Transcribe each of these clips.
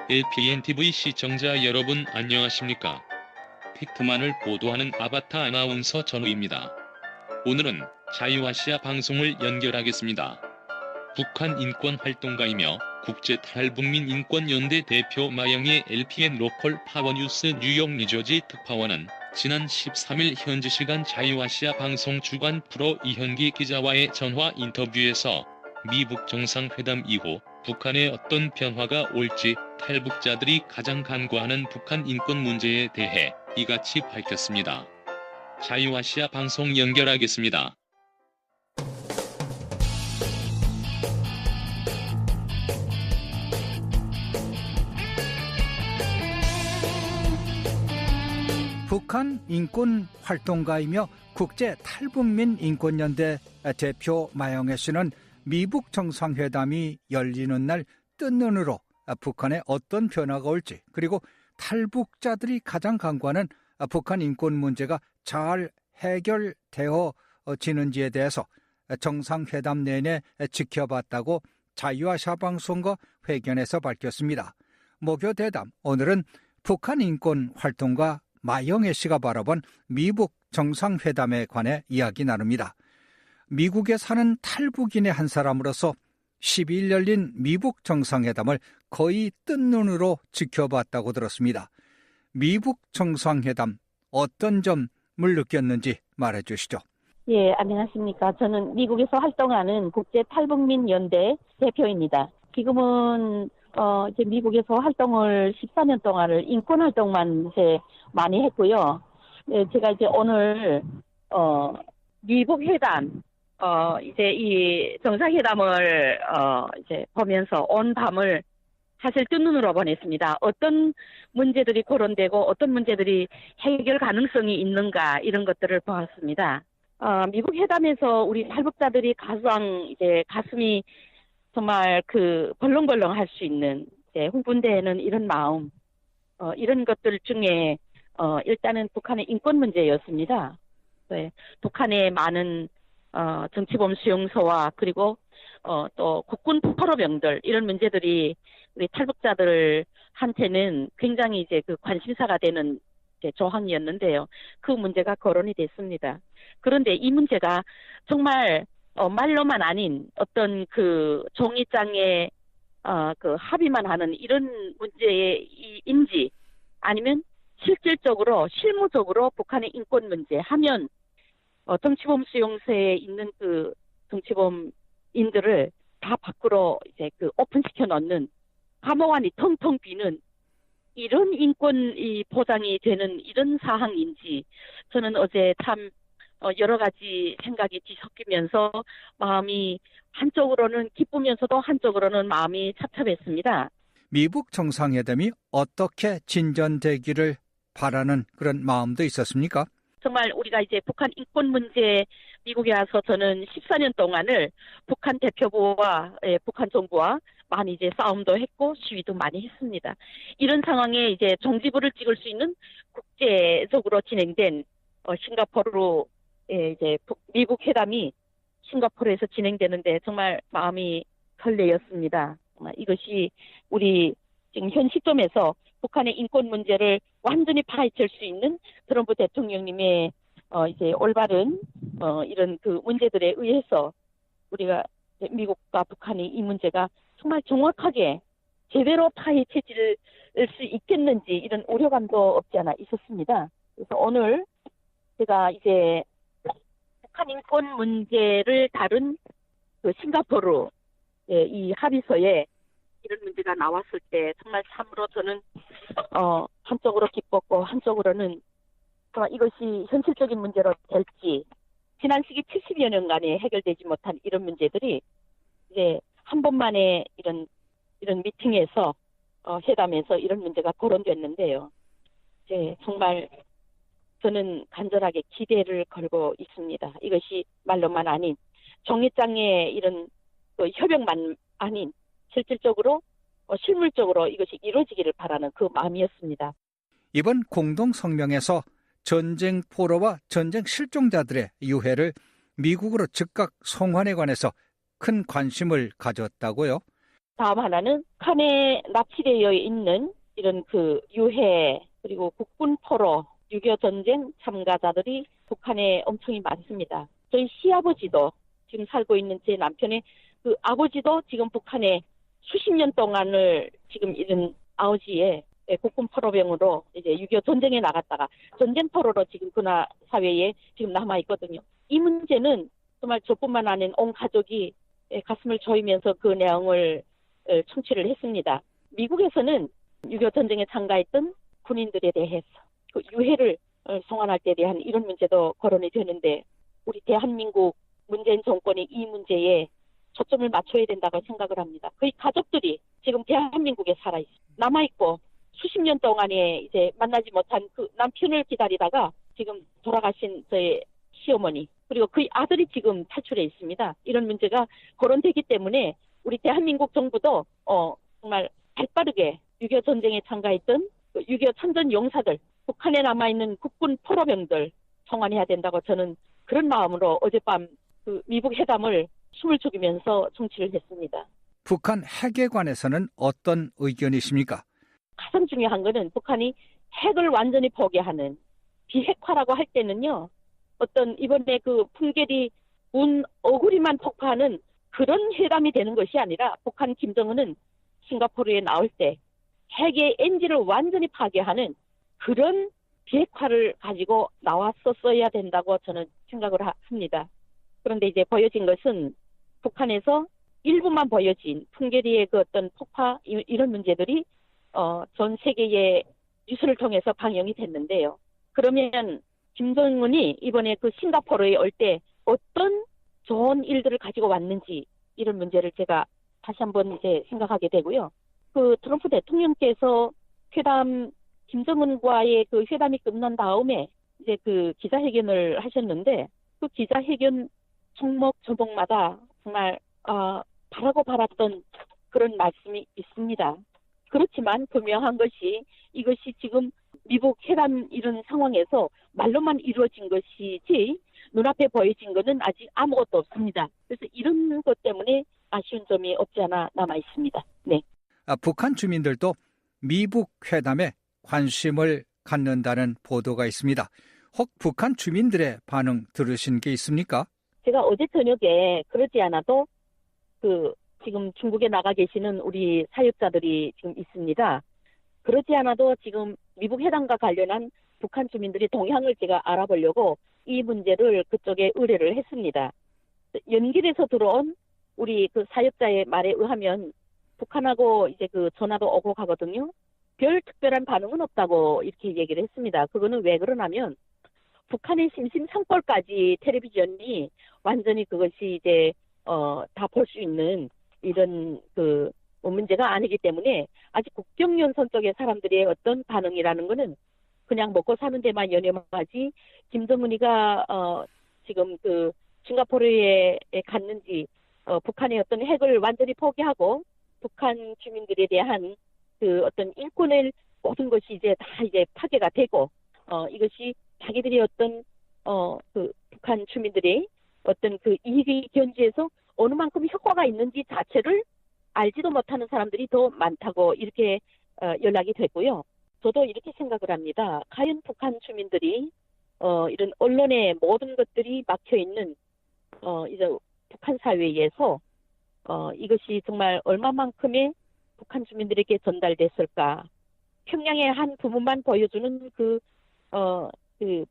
LPNTV 시청자 여러분 안녕하십니까? 팩트만을 보도하는 아바타 아나운서 전우입니다. 오늘은 자유아시아 방송을 연결하겠습니다. 북한 인권활동가이며 국제탈북민인권연대 대표 마영희 LPN 로컬 파워뉴스 뉴욕 뉴저지 특파원은 지난 13일 현지 시간 자유아시아 방송 주간 프로 이현기 기자와의 전화 인터뷰에서 미북 정상회담 이후 북한에 어떤 변화가 올지 탈북자들이 가장 간과하는 북한 인권 문제에 대해 이같이 밝혔습니다. 자유아시아 방송 연결하겠습니다. 북한 인권활동가이며 국제탈북민인권연대 대표 마영애 씨는 미북 정상회담이 열리는 날 뜬 눈으로 북한에 어떤 변화가 올지, 그리고 탈북자들이 가장 간과하는 북한 인권 문제가 잘 해결되어지는지에 대해서 정상회담 내내 지켜봤다고 자유아시아 방송과 회견에서 밝혔습니다. 목요 대담, 오늘은 북한 인권활동가 마영애 씨가 바라본 미북 정상회담에 관해 이야기 나눕니다. 미국에 사는 탈북인의 한 사람으로서 12일 열린 미북 정상회담을 거의 뜬 눈으로 지켜봤다고 들었습니다. 미북 정상회담 어떤 점을 느꼈는지 말해주시죠. 예, 안녕하십니까. 저는 미국에서 활동하는 국제탈북민연대 대표입니다. 지금은 이제 미국에서 활동을 14년 동안을 인권활동만 많이 했고요. 네, 제가 이제 오늘 미북 회담 이제 이 정상회담을 이제 보면서 온 밤을 사실 뜬 눈으로 보냈습니다. 어떤 문제들이 거론되고 어떤 문제들이 해결 가능성이 있는가, 이런 것들을 보았습니다. 미국 회담에서 우리 탈북자들이 가장 이제 가슴이 정말 벌렁벌렁 할 수 있는, 이제 흥분되는 이런 마음, 이런 것들 중에 일단은 북한의 인권 문제였습니다. 네, 북한의 많은 정치범 수용소와 그리고 또 국군 포로병들, 이런 문제들이 우리 탈북자들한테는 굉장히 이제 관심사가 되는 이제 조항이었는데요. 그 문제가 거론이 됐습니다. 그런데 이 문제가 정말 말로만 아닌 어떤 종이장에 합의만 하는 이런 문제인지, 아니면 실질적으로 실무적으로 북한의 인권 문제 하면 정치범 수용소에 있는 정치범인들을 다 밖으로 이제 오픈시켜 놓는, 감옥 안이 텅텅 비는 이런 인권이 보장이 되는 이런 사항인지, 저는 어제 참 여러 가지 생각이 뒤섞이면서 마음이 한쪽으로는 기쁘면서도 한쪽으로는 마음이 찹찹했습니다. 미북 정상회담이 어떻게 진전되기를 바라는 그런 마음도 있었습니까? 정말 우리가 이제 북한 인권 문제, 미국에 와서 저는 14년 동안을 북한 대표부와 북한 정부와 많이 이제 싸움도 했고 시위도 많이 했습니다. 이런 상황에 이제 종지부를 찍을 수 있는 국제적으로 진행된 싱가포르로 이제 미북 회담이 싱가포르에서 진행되는데 정말 마음이 설레었습니다. 정말 이것이 우리 지금 현 시점에서 북한의 인권 문제를 완전히 파헤칠 수 있는 트럼프 대통령님의 이제 올바른 이런 문제들에 의해서 우리가 미국과 북한이 이 문제가 정말 정확하게 제대로 파헤쳐질 수 있겠는지, 이런 우려감도 없지 않아 있었습니다. 그래서 오늘 제가 이제 북한 인권 문제를 다룬 싱가포르 이 합의서에 이런 문제가 나왔을 때 정말 참으로 저는 한쪽으로 기뻤고 한쪽으로는 정말 이것이 현실적인 문제로 될지, 지난 시기 70여 년간에 해결되지 못한 이런 문제들이 이제 한 번만에 이런 미팅에서 회담에서 이런 문제가 거론됐는데요. 이제 정말 저는 간절하게 기대를 걸고 있습니다. 이것이 말로만 아닌 종이장의 이런 협약만 아닌 실질적으로 실물적으로 이것이 이루어지기를 바라는 그 마음이었습니다. 이번 공동 성명에서 전쟁 포로와 전쟁 실종자들의 유해를 미국으로 즉각 송환에 관해서 큰 관심을 가졌다고요? 다음 하나는 북한에 납치되어 있는 이런 그 유해 그리고 국군 포로 6.25 전쟁 참가자들이 북한에 엄청 많습니다. 저희 시아버지도 지금 살고 있는 제 남편의 그 아버지도 지금 북한에 수십 년 동안을 지금 이런 아우지에 국군 포로병으로 이제 6.25 전쟁에 나갔다가 전쟁 포로로 지금 군화 사회에 지금 남아 있거든요. 이 문제는 정말 저뿐만 아닌 온 가족이 가슴을 조이면서 그 내용을 청취를 했습니다. 미국에서는 6.25 전쟁에 참가했던 군인들에 대해서 그 유해를 송환할 때에 대한 이런 문제도 거론이 되는데 우리 대한민국 문재인 정권이 이 문제에 초점을 맞춰야 된다고 생각을 합니다. 그의 가족들이 지금 대한민국에 남아있고 수십 년 동안에 이제 만나지 못한 그 남편을 기다리다가 지금 돌아가신 저의 시어머니 그리고 그의 아들이 지금 탈출해 있습니다. 이런 문제가 거론되기 때문에 우리 대한민국 정부도 정말 발빠르게 6.25 전쟁에 참가했던 6.25 참전 용사들, 북한에 남아있는 국군 포로병들 송환해야 된다고 저는 그런 마음으로 어젯밤 그 미북 회담을 숨을 죽이면서 청취를 했습니다. 북한 핵에 관해서는 어떤 의견이십니까? 가장 중요한 거는 북한이 핵을 완전히 포기하는 비핵화라고 할 때는요. 어떤 이번에 그 풍계리 운 어구리만 폭파하는 그런 회담이 되는 것이 아니라 북한 김정은은 싱가포르에 나올 때 핵의 엔진을 완전히 파괴하는 그런 비핵화를 가지고 나왔었어야 된다고 저는 생각을 합니다. 그런데 이제 보여진 것은 북한에서 일부만 보여진 풍계리의 그 어떤 폭파 이런 문제들이 전 세계의 뉴스를 통해서 방영이 됐는데요. 그러면 김정은이 이번에 그 싱가포르에 올 때 어떤 좋은 일들을 가지고 왔는지 이런 문제를 제가 다시 한번 이제 생각하게 되고요. 그 트럼프 대통령께서 김정은과의 그 회담이 끝난 다음에 이제 그 기자회견을 하셨는데 그 기자회견 종목 저목마다 정말 바라고 바랐던 그런 말씀이 있습니다. 그렇지만 분명한 것이 이것이 지금 미국 회담 이런 상황에서 말로만 이루어진 것이지 눈앞에 보여진 것은 아직 아무것도 없습니다. 그래서 이런 것 때문에 아쉬운 점이 없지 않아 남아 있습니다. 네. 북한 주민들도 미북 회담에 관심을 갖는다는 보도가 있습니다. 혹 북한 주민들의 반응 들으신 게 있습니까? 제가 어제 저녁에 그러지 않아도 지금 중국에 나가 계시는 우리 사역자들이 지금 있습니다. 그러지 않아도 지금 미북 회담과 관련한 북한 주민들의 동향을 제가 알아보려고 이 문제를 그쪽에 의뢰를 했습니다. 연길에서 들어온 우리 그 사역자의 말에 의하면 북한하고 이제 그 전화도 오고 가거든요. 별 특별한 반응은 없다고 이렇게 얘기를 했습니다. 그거는 왜 그러냐면 북한의 심심창골까지 텔레비전이 완전히 그것이 이제 다 볼 수 있는 이런 문제가 아니기 때문에 아직 국경연선 쪽의 사람들의 어떤 반응이라는 거는 그냥 먹고 사는 데만 연연하지 김정은이가 지금 싱가포르에 갔는지 북한의 어떤 핵을 완전히 포기하고 북한 주민들에 대한 어떤 인권의 모든 것이 이제 다 이제 파괴가 되고 이것이 자기들이 어떤 북한 주민들이 어떤 이익의 견지에서 어느 만큼 효과가 있는지 자체를 알지도 못하는 사람들이 더 많다고 이렇게 연락이 됐고요. 저도 이렇게 생각을 합니다. 과연 북한 주민들이 이런 언론의 모든 것들이 막혀있는 이제 북한 사회에서 이것이 정말 얼마만큼의 북한 주민들에게 전달됐을까. 평양의 한 부분만 보여주는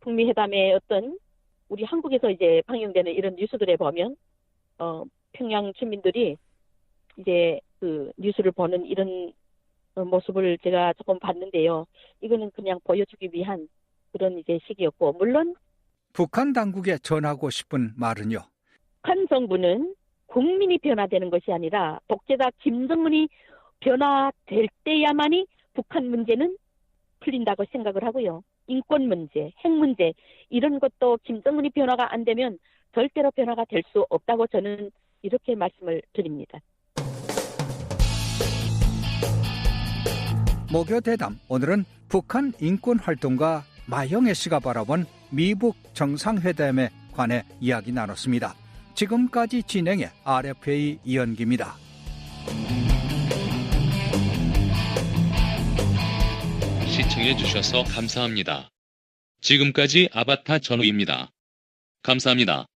북미 회담의 어떤 우리 한국에서 이제 방영되는 이런 뉴스들에 보면 평양 주민들이 이제 뉴스를 보는 이런 모습을 제가 조금 봤는데요. 이거는 그냥 보여주기 위한 그런 이제 시기였고, 물론 북한 당국에 전하고 싶은 말은요. 북한 정부는 국민이 변화되는 것이 아니라 독재자 김정은이 변화될 때야만이 북한 문제는 풀린다고 생각을 하고요. 인권 문제, 핵 문제 이런 것도 김정은이 변화가 안 되면 절대로 변화가 될 수 없다고 저는 이렇게 말씀을 드립니다. 목요 대담, 오늘은 북한 인권 활동가 마영애 씨가 바라본 미북 정상회담에 관해 이야기 나눴습니다. 지금까지 진행해 RFA 이현기입니다. 시청해 주셔서 감사합니다. 지금까지 아바타 전우입니다. 감사합니다.